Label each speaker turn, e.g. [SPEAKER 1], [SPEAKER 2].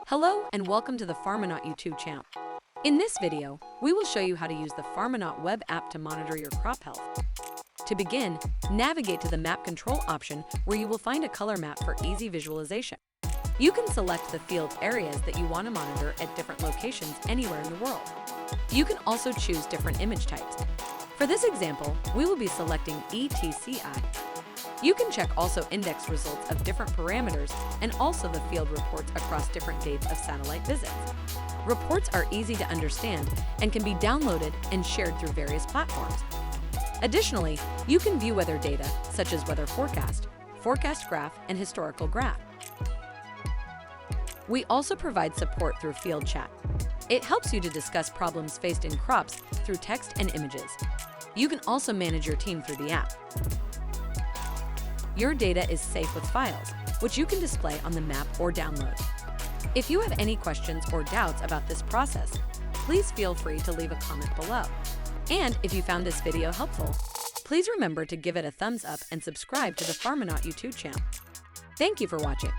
[SPEAKER 1] Hello and welcome to the Farmonaut YouTube channel. In this video, we will show you how to use the Farmonaut Web app to monitor your crop health. To begin, navigate to the Map Control option where you will find a color map for easy visualization. You can select the field areas that you want to monitor at different locations anywhere in the world. You can also choose different image types. For this example, we will be selecting ETCI. You can check also index results of different parameters and also the field reports across different dates of satellite visits. Reports are easy to understand and can be downloaded and shared through various platforms. Additionally, you can view weather data such as weather forecast, forecast graph, and historical graph. We also provide support through field chat. It helps you to discuss problems faced in crops through text and images. You can also manage your team through the app. Your data is safe with files, which you can display on the map or download. If you have any questions or doubts about this process, please feel free to leave a comment below. And if you found this video helpful, please remember to give it a thumbs up and subscribe to the Farmonaut YouTube channel. Thank you for watching.